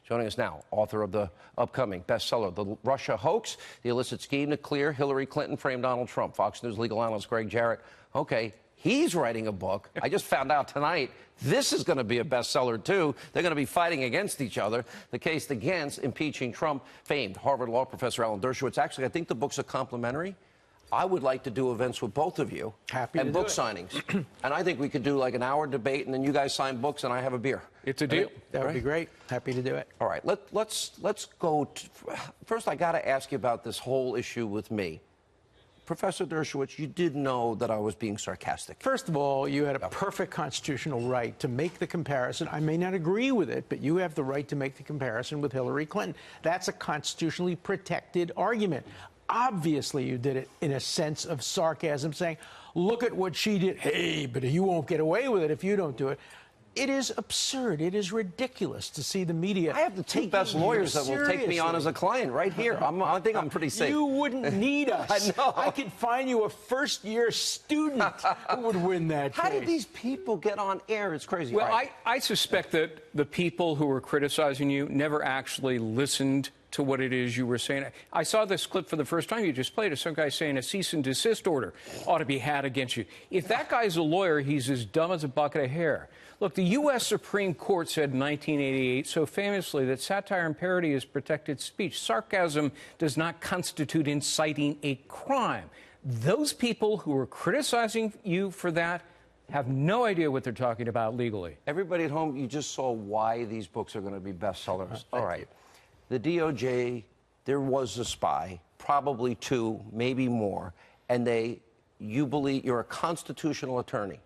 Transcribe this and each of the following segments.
Joining us now, author of the upcoming bestseller, The Russia Hoax, The Illicit Scheme to Clear Hillary Clinton Framed Donald Trump. Fox News legal analyst Gregg Jarrett. Okay, he's writing a book. I just found out tonight this is going to be a bestseller, too. They're going to be fighting against each other. The case against impeaching Trump, famed Harvard law professor Alan Dershowitz. Actually, I think the books are complementary. I would like to do events with both of you. Happy and to book do it. signings. And I think we could do like an hour debate, and then you guys sign books, and I have a beer. It's a deal. That would be great. Happy to do it. All right, let's go. First, I got to ask you about this whole issue with me. Professor Dershowitz, you did know that I was being sarcastic. First of all, you had a perfect constitutional right to make the comparison. I may not agree with it, but you have the right to make the comparison with Hillary Clinton. That's a constitutionally protected argument. Obviously, you did it in a sense of sarcasm, saying, look at what she did. Hey, but you won't get away with it if you don't do it. It is absurd. It is ridiculous to see the media. I have the two best lawyers that will take me on as a client right here. I think I'm pretty safe. You wouldn't need us. I know. I could find you a first-year student who would win that case. How did these people get on air? It's crazy. Well, right. I suspect that the people who were criticizing you never actually listened to what it is you were saying. I saw this clip for the first time you just played of some guy saying a cease and desist order ought to be had against you. If that guy's a lawyer, he's as dumb as a bucket of hair. Look, the U.S. Supreme Court said in 1988 so famously that satire and parody is protected speech. Sarcasm does not constitute inciting a crime. Those people who are criticizing you for that have no idea what they're talking about legally. Everybody at home, you just saw why these books are going to be bestsellers. All right. The DOJ, there was a spy, probably two, maybe more, and you believe you're a constitutional attorney.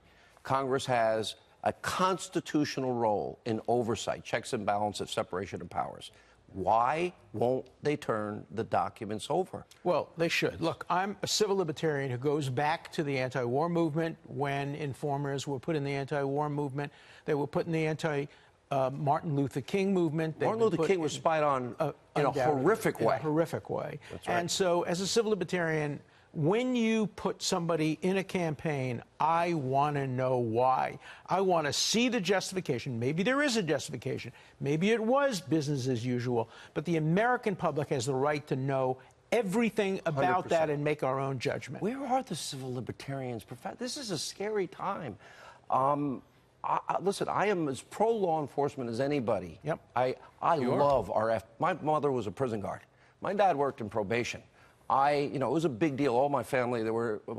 Congress has a constitutional role in oversight, checks and balances, separation of powers. Why won't they turn the documents over? Well, they should. Look, I'm a civil libertarian who goes back to the anti-war movement when informers were put in the anti-war movement. They were put in the Martin Luther King movement. Martin Luther King was spied on in a horrific way. In a horrific way. That's right. And so, as a civil libertarian, when you put somebody in a campaign, I want to know why. I want to see the justification. Maybe there is a justification. Maybe it was business as usual. But the American public has the right to know everything about 100%. that and make our own judgment. Where are the civil libertarians? This is a scary time. Listen, I am as pro-law enforcement as anybody. Yep. I love my mother was a prison guard. My dad worked in probation. It was a big deal. All my family,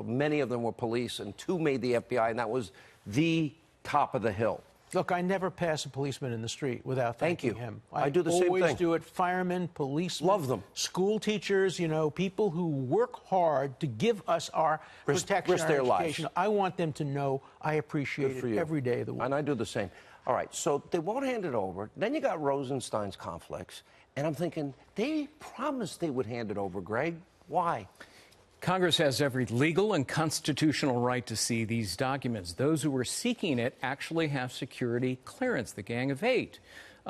many of them were police, and two made the FBI, and that was the top of the hill. Look, I never pass a policeman in the street without thanking him. I do the same thing. I always do it. Firemen, policemen. Love them. School teachers, people who work hard to give us our protection, risk their education. lives. I want them to know I appreciate it every day of the week. And I do the same. All right, so they won't hand it over. Then you got Rosenstein's conflicts, and I'm thinking, they promised they would hand it over, Gregg. Why? Congress has every legal and constitutional right to see these documents. Those who are seeking it actually have security clearance, the Gang of Eight.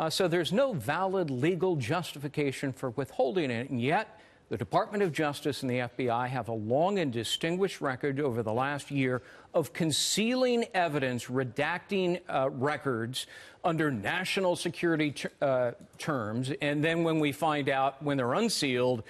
So there's no valid legal justification for withholding it. And yet, the Department of Justice and the FBI have a long and distinguished record over the last year of concealing evidence, redacting records under national security terms. And then when we find out when they're unsealed,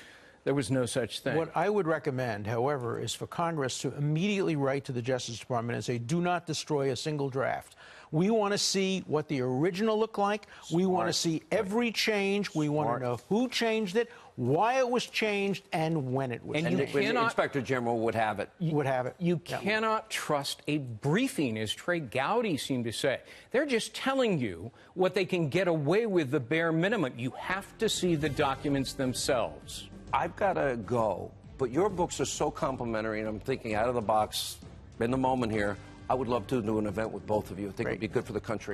there was no such thing. What I would recommend, however, is for Congress to immediately write to the Justice Department and say, do not destroy a single draft. We want to see what the original looked like. We want to see every change. We want to know who changed it, why it was changed, and when it was changed. And the Inspector General would have it. You cannot trust a briefing, as Trey Gowdy seemed to say. They're just telling you what they can get away with, the bare minimum. You have to see the documents themselves. I've got to go, but your books are so complimentary, and I'm thinking out of the box in the moment here. I would love to do an event with both of you. I think it would be good for the country.